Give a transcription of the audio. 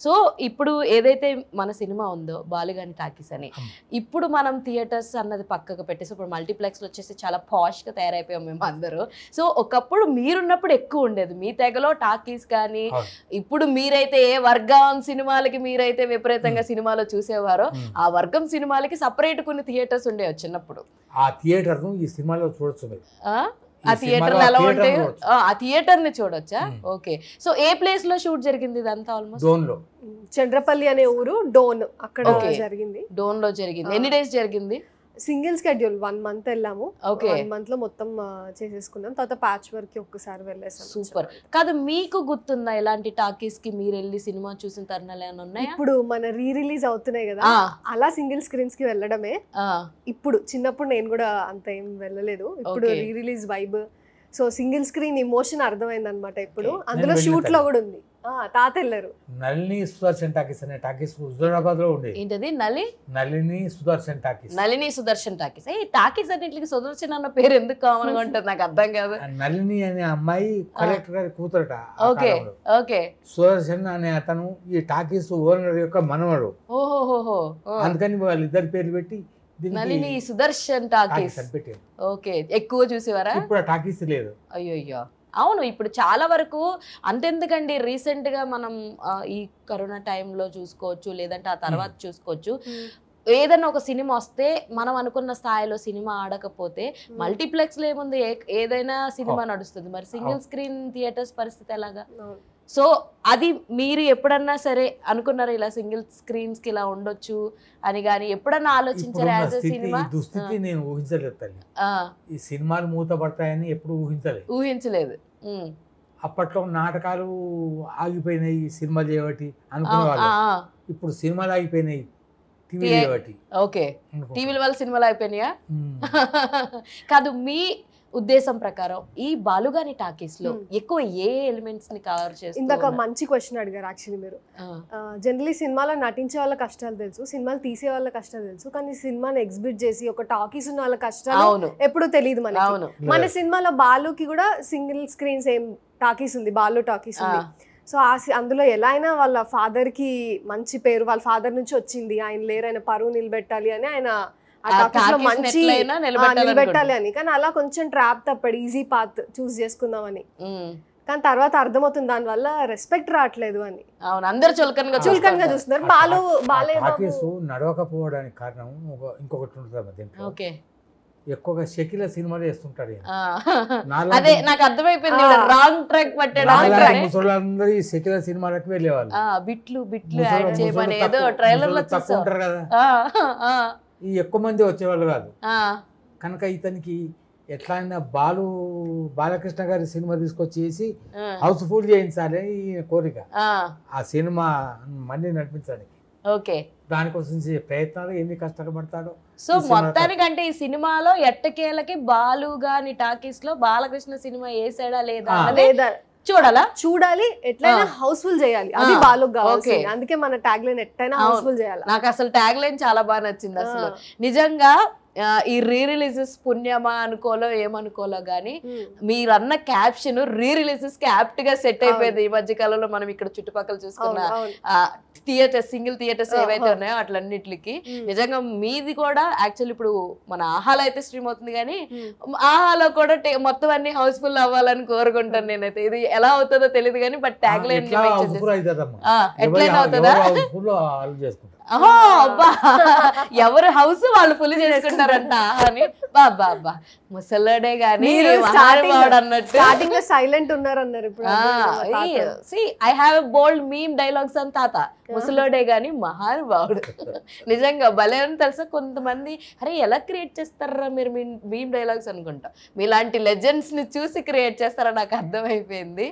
So ఇప్పుడు ఏదైతే మన సినిమా ఉందో బాలుగాని టాకీస్ అని, ఇప్పుడు మనం థియేటర్స్ అన్నది పక్కకు పెట్టేసి ఇప్పుడు మల్టీప్లెక్స్లో వచ్చేసి చాలా పాష్గా తయారైపోయాం మేము అందరూ. సో ఒకప్పుడు మీరున్నప్పుడు ఎక్కువ ఉండేది మీ తెగలో టాకీస్ కానీ, ఇప్పుడు మీరైతే ఏ వర్గం సినిమాలకి మీరైతే విపరీతంగా సినిమాలో చూసేవారో ఆ వర్గం సినిమాలకి సపరేట్ కొన్ని థియేటర్స్ ఉండేవి చిన్నప్పుడు. ఆ థియేటర్ ను ఈ సినిమాలో చూడొచ్చు. ఆ థియేటర్ ఎలా ఉంటాయి, ఆ థియేటర్ ని చూడొచ్చా? ఓకే. సో ఏ ప్లేస్ లో షూట్ జరిగింది ఇదంతా? ఆల్మోస్ట్ డోన్ లో, చంద్రపల్లి అనే ఊరు, డోన్, అక్కడ జరిగింది. డోన్ లో జరిగింది. ఎన్ని డేస్ జరిగింది? సింగిల్ స్కెడ్యూల్ 1 month వెళ్ళాము. ఓకే. 1 month లో మొత్తం చేసేసుకున్నాం. తర్వాత ప్యాచ్ వర్క్ కి ఒక్కసారి వెళ్ళేసాం. సూపర్. కాదు, మీకు గుర్తుందా ఇలాంటి టాకీస్ కి మీరు వెళ్ళి సినిమా చూసిన తరుణాలు ఏమైనా ఉన్నాయా? ఇప్పుడు మన రీ రిలీజ్ అవుతున్నాయి కదా, అలా సింగిల్ స్క్రీన్స్ కి వెళ్ళడమే. ఇప్పుడు చిన్నప్పుడు నేను కూడా అంత ఏం వెళ్ళలేదు. ఇప్పుడు re release vibe, so single screen emotion అర్థమైంది అనమాట. ఇప్పుడు అందులో షూట్ లో కూడా ఉంది. తాత వెళ్ళారు. నళిని సుదర్శన్ టాకీస్ అనే టాకీస్ హుజూరాబాద్ లో ఉండేది. ఏంటది? నళిని సుదర్శన్ టాకీస్. నళిని సుదర్శన్ టాకీస్. ఈ టాకీస్ అన్నింటికి సుదర్శన్ అన్న పేరు ఎందుకు కామన్ గా ఉంటుంది నాకు అర్థం కాదు. నళిని అనే అమ్మాయి కలెక్టర్ గారి కూతురట. Okay okay. సుదర్శన్ అనే అతను ఈ టాకీస్ ఓనర్ యొక్క మనవడు. ఓహోహో. అందుకని వాళ్ళిద్దరి పేర్లు పెట్టి నళిని సుదర్శన్ టాకీస్ అని పెట్టారు. ఓకే. ఎక్కువ చూసేవారా? ఇప్పుడు టాకీస్ లేదు. అయ్యో. అవును, ఇప్పుడు చాలా వరకు అంతెందుకండి, రీసెంట్గా మనం ఈ కరోనా టైంలో చూసుకోవచ్చు, లేదంటే ఆ తర్వాత చూసుకోవచ్చు, ఏదైనా ఒక సినిమా వస్తే మనం అనుకున్న స్థాయిలో సినిమా ఆడకపోతే మల్టీప్లెక్స్లో ఏముంది, ఏదైనా సినిమా నడుస్తుంది. మరి సింగిల్ స్క్రీన్ థియేటర్స్ పరిస్థితి ఎలాగా? సో అది మీరు ఎప్పుడన్నా సరే అనుకున్నారా ఇలా సింగిల్ స్క్రీన్స్ కి ఇలా ఉండొచ్చు అని? కానీ ఎప్పుడన్నా ఆలోచించారా యాజ్ ఎ సినిమా? దుస్థితి నేను ఊహించలేదు తల్లి. ఈ సినిమాలు మూతపడతాయని ఎప్పుడు ఊహించలేదు. అప్పట్లో నాటకాలు ఆగిపోయినాయి, సినిమాలు చేయబట్టి అనుకునేవాళ్ళు. ఇప్పుడు సినిమాలు ఆగిపోయినాయి, టీవీ చేయబట్టి. ఓకే, టీవీల వల్ల సినిమాలు అయిపోయినాయా? కాదు, మీ ఉద్దేశం ప్రకారం ఈ బాలుగాని టాకీస్ లో ఎక్కువ ఏ ఎలిమెంట్స్ ని కవర్ చేస్తారు? ఇందాక మంచి క్వశ్చన్ అడిగారు యాక్చువల్లీ మీరు. జనరలీ సినిమాలో నటించే వాళ్ళ కష్టాలు తెలుసు, సినిమాలు తీసే వాళ్ళ కష్టాలు తెలుసు, కానీ సినిమాని ఎగ్జిబిట్ చేసి ఒక టాకీస్ ఉన్న వాళ్ళ కష్టాలు ఎప్పుడు తెలియదు మనకి. మన సినిమాలో బాలుకి కూడా సింగిల్ స్క్రీన్ సేమ్ టాకీస్ ఉంది, బాలు టాకీస్ ఉంది. సో అందులో ఎలా అయినా వాళ్ళ ఫాదర్ కి మంచి పేరు, వాళ్ళ ఫాదర్ నుంచి వచ్చింది, ఆయన లేరు, ఆయన పరువు నిలబెట్టాలి అని ఆయన మంచి నిలబెట్టాలి అని. కానీ అలా కొంచెం ట్రాప్ తప్పడు, ఈజీ పాత్ చూస్ చేసుకుందామని. కానీ తర్వాత అర్థమవుతుంది దాని వల్ల రెస్పెక్ట్ రావట్లేదు అని. అందరు చులకనగా చూస్తున్నారు. నడవకపోవడానికి కారణం ఇంకొకటి ఉంటుంది. ఎక్కువగా షకిల సినిమాలు వేస్తుంటాడు. అదే నాకు అర్థమైపోయింది, రాంగ్ ట్రాక్ పట్టాడు. ముసళ్ళందరూ ఈ షకిల సినిమాలకు వెళ్ళేవాళ్ళు. బిట్లు యాడ్ చేయమని ఏదో ట్రైలర్ లో తక్కువ కదా, ఈ ఎక్కువ మంది వచ్చేవాళ్ళు కాదు. కనుక ఇతనికి ఎట్లా అయినా బాలకృష్ణ గారి సినిమా తీసుకొచ్చేసి హౌస్ఫుల్ చేయించాలి ఈ కోరిక, ఆ సినిమా మళ్ళీ నడిపించడానికి. ఓకే, దానికోసం ప్రయత్నాలు ఎన్ని కష్టాలు పడతాడో. సో మొత్తానికంటే ఈ సినిమాలో ఎట్టకేలకి బాలుగాని టాకీస్ లో బాలకృష్ణ సినిమా వేసాడా లేదా చూడాలి, ఎట్లయినా హౌస్ఫుల్ చేయాలి, అది బాలుకి కావాలి. అందుకే మన ట్యాగ్ లైన్ ఎట్లయినా హౌస్ఫుల్ చేయాలి. నాకు అసలు ట్యాగ్ లైన్ చాలా బాగా నచ్చింది అసలు నిజంగా. ఈ రీ రిలీజెస్ పుణ్యమా అనుకోలో ఏమనుకోలో గానీ మీరు అన్న క్యాప్షన్ రీ రిలీజెస్ కి యాప్ట్ గా సెట్ అయిపోయింది. ఈ మధ్య కాలంలో మనం ఇక్కడ చుట్టుపక్కల చూసుకున్న థియేటర్స్, సింగిల్ థియేటర్స్ ఏవైతే ఉన్నాయో అట్లన్నిటికి నిజంగా మీది కూడా యాక్చువల్లీ ఇప్పుడు మన ఆహాలో అయితే స్ట్రీమ్ అవుతుంది, కానీ ఆహాలో కూడా మొత్తం అన్ని హౌస్ఫుల్ అవ్వాలని కోరుకుంటాను నేనైతే. ఇది ఎలా అవుతుందో తెలియదు కానీ బట్ ట్యాగ్ లైన్ ఎట్లయినా అవుతుందా? అబ్బా, ఎవరు హౌస్ వాళ్ళు ఫుల్ చేసుకుంటారంట అని. బాబా అబ్బా, ముసలోడే గానీ స్టార్టింగ్ లో సైలెంట్ ఉన్నారు అన్నారు. I have a bold meme dialogues అని తాత, ముసలోడే గానీ మహానుభావుడు. నిజంగా భలే అని తెలుసా. కొంతమంది అరే ఎలా క్రియేట్ చేస్తారా మీరు మీమ్ డైలాగ్స్ అనుకుంటా, మీలాంటి లెజెండ్స్ ని చూసి క్రియేట్ చేస్తారా నాకు అర్థమైపోయింది.